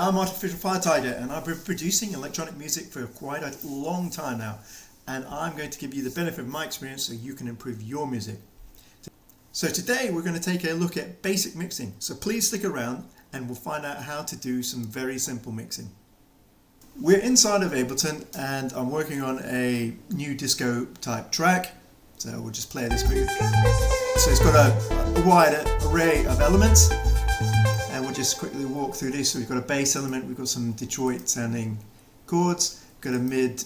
I'm Artificial Fire Tiger, and I've been producing electronic music for quite a long time now, and I'm going to give you the benefit of my experience so you can improve your music. So today we're going to take a look at basic mixing, so please stick around and we'll find out how to do some very simple mixing. We're inside of Ableton and I'm working on a new disco type track, so we'll just play this for you. So it's got a wide array of elements, and we'll just quickly walk through this. So we've got a bass element, we've got some Detroit sounding chords, we've got a mid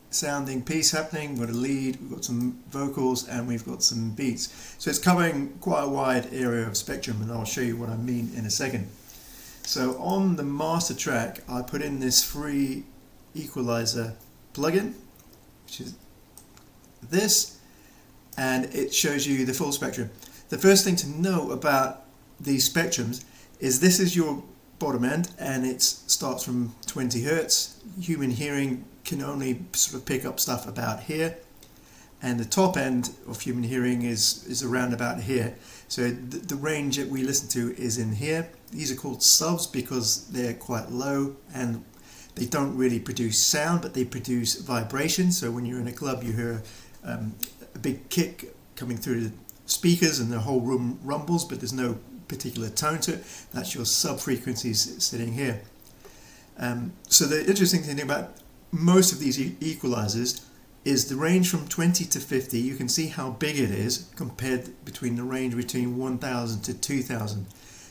sounding piece happening, we've got a lead, we've got some vocals, and we've got some beats. So it's covering quite a wide area of spectrum, and I'll show you what I mean in a second. So on the master track I put in this free equalizer plugin, which is this, and it shows you the full spectrum. The first thing to know about these spectrums is this is your bottom end, and it starts from 20 Hertz. Human hearing can only sort of pick up stuff about here, and the top end of human hearing is around about here. So the range that we listen to is in here. These are called subs because they're quite low and they don't really produce sound, but they produce vibration. So when you're in a club, you hear a big kick coming through the speakers and the whole room rumbles, but there's no particular tone to it. That's your sub frequencies sitting here. So the interesting thing about most of these equalizers is the range from 20 to 50. You can see how big it is compared between the range between 1000 to 2000.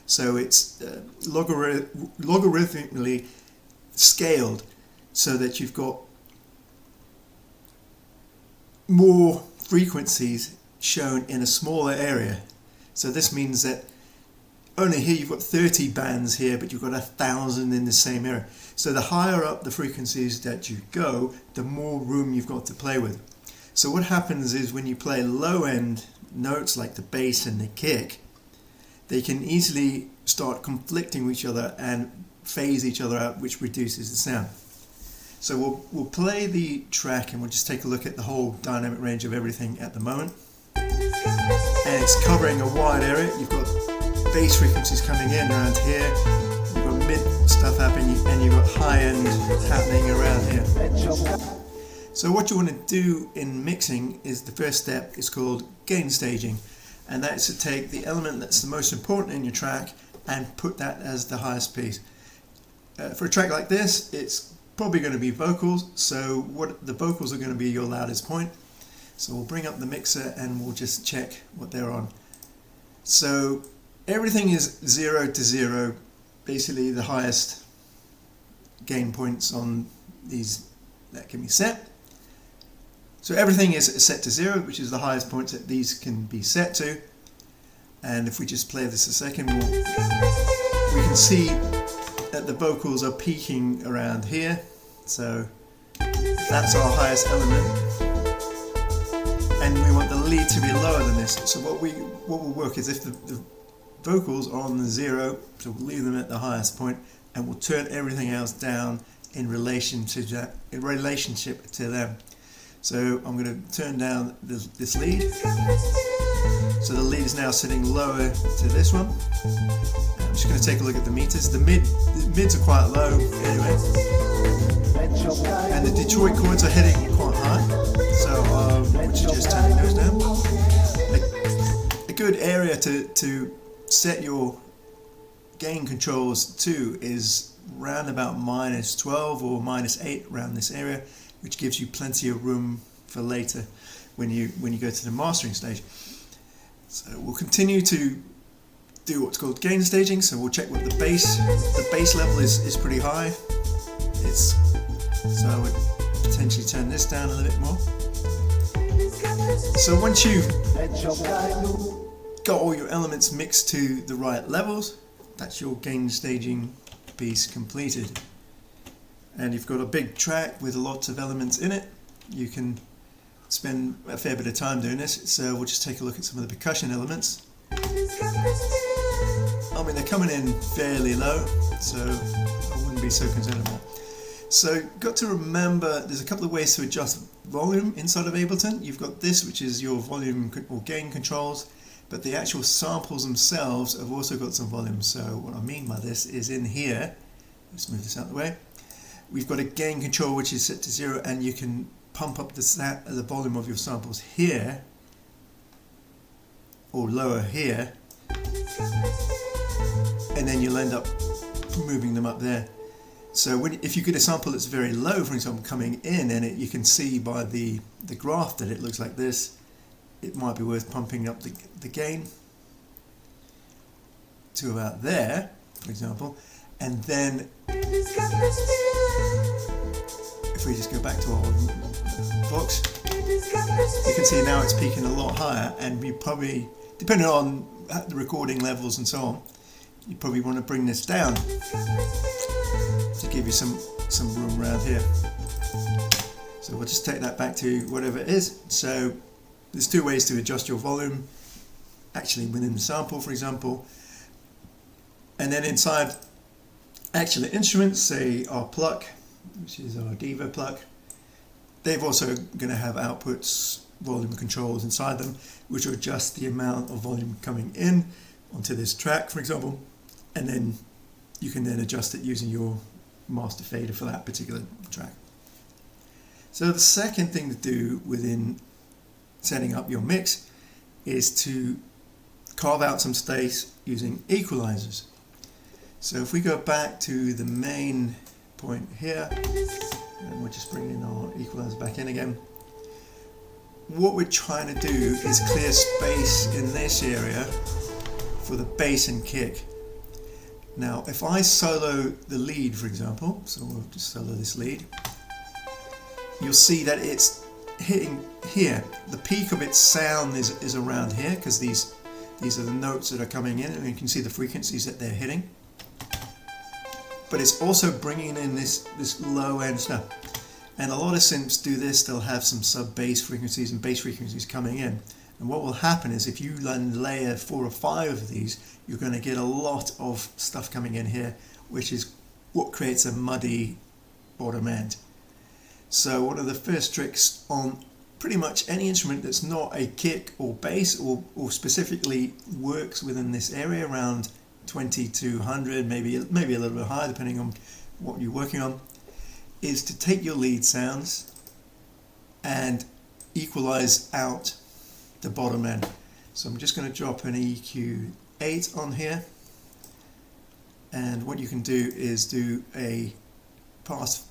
So it's logarithmically scaled so that you've got more frequencies shown in a smaller area. So this means that only here you've got 30 bands here, but you've got 1,000 in the same area. So the higher up the frequencies that you go, the more room you've got to play with. So what happens is when you play low end notes like the bass and the kick, they can easily start conflicting with each other and phase each other out, which reduces the sound. So we'll play the track and we'll just take a look at the whole dynamic range of everything at the moment. And it's covering a wide area. You've got bass frequencies coming in around here, you've got mid stuff happening, and you've got high end happening around here. So what you want to do in mixing is the first step is called gain staging, and that's to take the element that's the most important in your track and put that as the highest piece. For a track like this, it's probably going to be vocals, so what the vocals are going to be your loudest point. So we'll bring up the mixer and we'll just check what they're on. So everything is 0 to 0, basically the highest gain points on these that can be set. So everything is set to 0, which is the highest points that these can be set to. And if we just play this a second, we can see that the vocals are peaking around here. So that's our highest element. And we want the lead to be lower than this. So what will work is if the vocals are on the 0, so we'll leave them at the highest point, and we'll turn everything else down in relation to that, in relationship to them. So I'm going to turn down this lead. So the lead is now sitting lower to this one. I'm just going to take a look at the meters. The mids are quite low anyway, and the Detroit chords are hitting quite high. So we're just turning those down. A good area to set your gain controls to is round about -12 or -8 around this area, which gives you plenty of room for later when you go to the mastering stage. So we'll continue to do what's called gain staging. So we'll check what the bass level is pretty high. So I would potentially turn this down a little bit more. So once you've got all your elements mixed to the right levels, that's your gain staging piece completed. And you've got a big track with lots of elements in it. You can spend a fair bit of time doing this. So we'll just take a look at some of the percussion elements. I mean, they're coming in fairly low, so I wouldn't be so concerned about it. So got to remember there's a couple of ways to adjust volume inside of Ableton. You've got this, which is your volume or gain controls, but the actual samples themselves have also got some volume. So what I mean by this is in here let's move this out of the way. We've got a gain control which is set to 0, and you can pump up the volume of your samples here or lower here, and then you'll end up moving them up there. So if you get a sample that's very low, for example, coming in, and you can see by the graph that it looks like this, it might be worth pumping up the gain to about there, for example, and then if we just go back to our box, you can see now it's peaking a lot higher, and you probably, depending on the recording levels and so on, you probably want to bring this down to give you some room around here. So we'll just take that back to whatever it is. So there's two ways to adjust your volume, actually within the sample, for example, and then inside actual instruments, say our pluck, which is our Diva pluck, they've also going to have outputs, volume controls inside them, which will adjust the amount of volume coming in onto this track, for example, and then you can then adjust it using your master fader for that particular track. So the second thing to do within setting up your mix is to carve out some space using equalizers. So if we go back to the main point here, and we'll just bring in our equalizer back in again, what we're trying to do is clear space in this area for the bass and kick. Now if I solo the lead, for example, so we'll just solo this lead, you'll see that it's hitting here. The peak of its sound is around here, because these are the notes that are coming in, and you can see the frequencies that they're hitting. But it's also bringing in this low end stuff. And a lot of synths do this, they'll have some sub bass frequencies and bass frequencies coming in. And what will happen is if you layer 4 or 5 of these, you're going to get a lot of stuff coming in here, which is what creates a muddy bottom end. So one of the first tricks on pretty much any instrument that's not a kick or bass, or specifically works within this area around 20 to 100, maybe a little bit higher depending on what you're working on, is to take your lead sounds and equalize out the bottom end. So I'm just going to drop an EQ8 on here, and what you can do is do a pass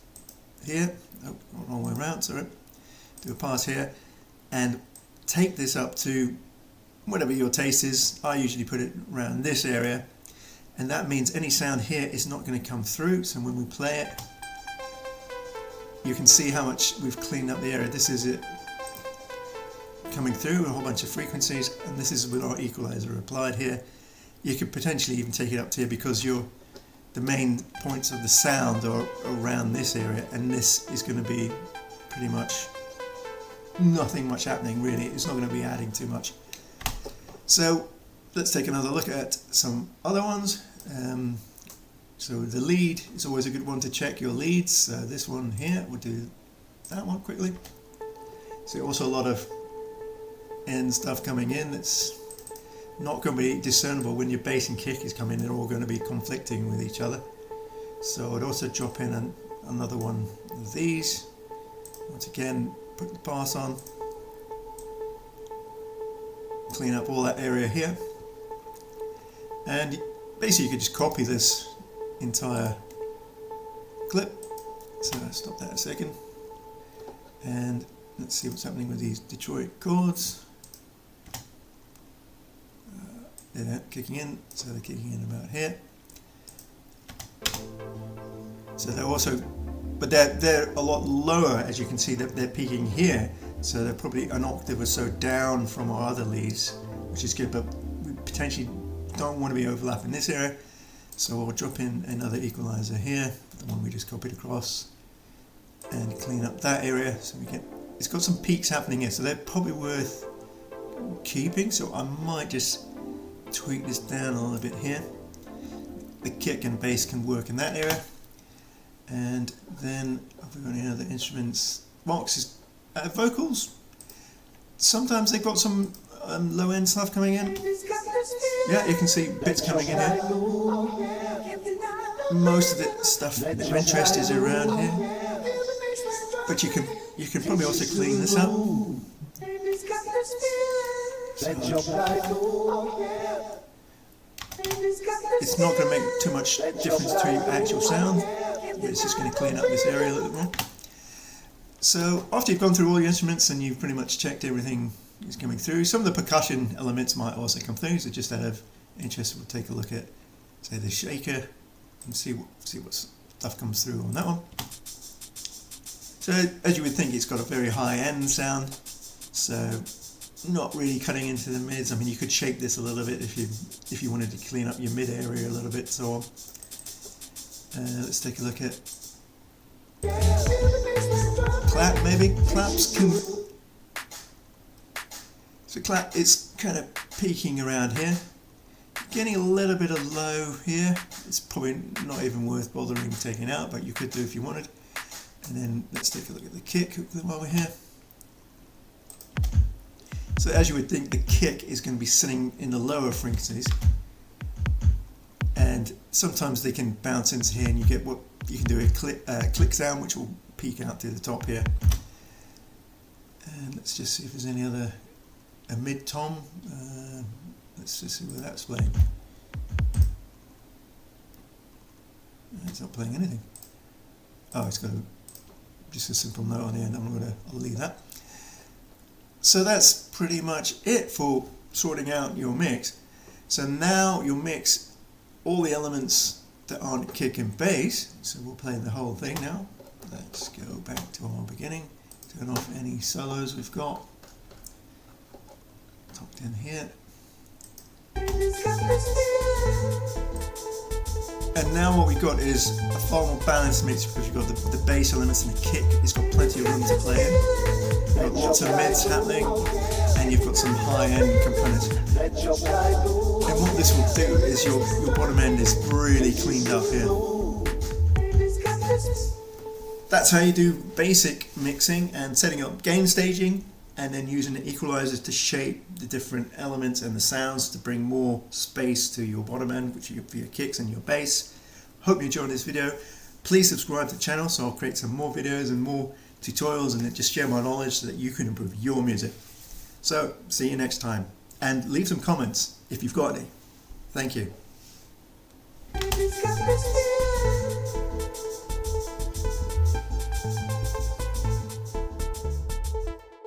here, wrong way around, sorry, do a pass here and take this up to whatever your taste is. I usually put it around this area, and that means any sound here is not going to come through. So when we play it, you can see how much we've cleaned up the area. This is it coming through, a whole bunch of frequencies, and this is with our equalizer applied here. You could potentially even take it up to here, because the main points of the sound are around this area, and this is going to be pretty much nothing much happening really. It's not going to be adding too much. So let's take another look at some other ones. So the lead is always a good one to check your leads. So this one here, we'll do that one quickly. So also a lot of end stuff coming in that's not going to be discernible when your bass and kick is coming. They're all going to be conflicting with each other. So I'd also drop in another one of these. Once again, put the pass on, clean up all that area here, and basically you could just copy this entire clip. So stop that a second, and let's see what's happening with these Detroit chords. They're not kicking in, so they're kicking in about here. So they're also, but they're a lot lower, as you can see that they're peaking here. So they're probably an octave or so down from our other leads, which is good, but we potentially don't want to be overlapping this area. So we'll drop in another equalizer here, the one we just copied across, and clean up that area. So we get, it's got some peaks happening here, so they're probably worth keeping. So I might just tweak this down a little bit here. The kick and bass can work in that area. And then have we got any other instruments? Boxes, vocals. Sometimes they've got some low end stuff coming in. Yeah, you can see bits coming in here. most of the stuff of interest is around here, but you can probably also clean this up. So it's not going to make too much difference to your actual sound, but it's just going to clean up this area a little bit more. So after you've gone through all your instruments and you've pretty much checked everything is coming through, some of the percussion elements might also come through, so just out of interest we'll take a look at, say, the shaker and see what stuff comes through on that one. So as you would think, it's got a very high end sound, so not really cutting into the mids. I mean, you could shape this a little bit if you wanted to clean up your mid area a little bit, so on. Let's take a look at clap, maybe. Claps can... So clap, it's kind of peaking around here. Getting a little bit of low here. It's probably not even worth bothering taking out, but you could do if you wanted. And then let's take a look at the kick while we're here. So as you would think, the kick is going to be sitting in the lower frequencies. And sometimes they can bounce into here and you get what you can do a click sound, which will peak out to the top here. And let's just see if there's any other, a mid tom. Let's just see where that's playing. It's not playing anything. Oh, it's got just a simple note on the end. I'll leave that. So that's pretty much it for sorting out your mix. So now you'll mix all the elements that aren't kick and bass. So we'll play the whole thing now. Let's go back to our beginning. Turn off any solos we've got. Tucked in here. And now what we've got is a far more balanced mix because you've got the bass elements and the kick. It's got plenty of room to play in. You've got lots of mids happening, and you've got some high-end components. And what this will do is your bottom end is really cleaned up here. That's how you do basic mixing and setting up gain staging, and then using the equalizers to shape the different elements and the sounds to bring more space to your bottom end, which you for your kicks and your bass. Hope you enjoyed this video. Please subscribe to the channel so I'll create some more videos and more tutorials and just share my knowledge so that you can improve your music. So see you next time, and leave some comments if you've got any. Thank you.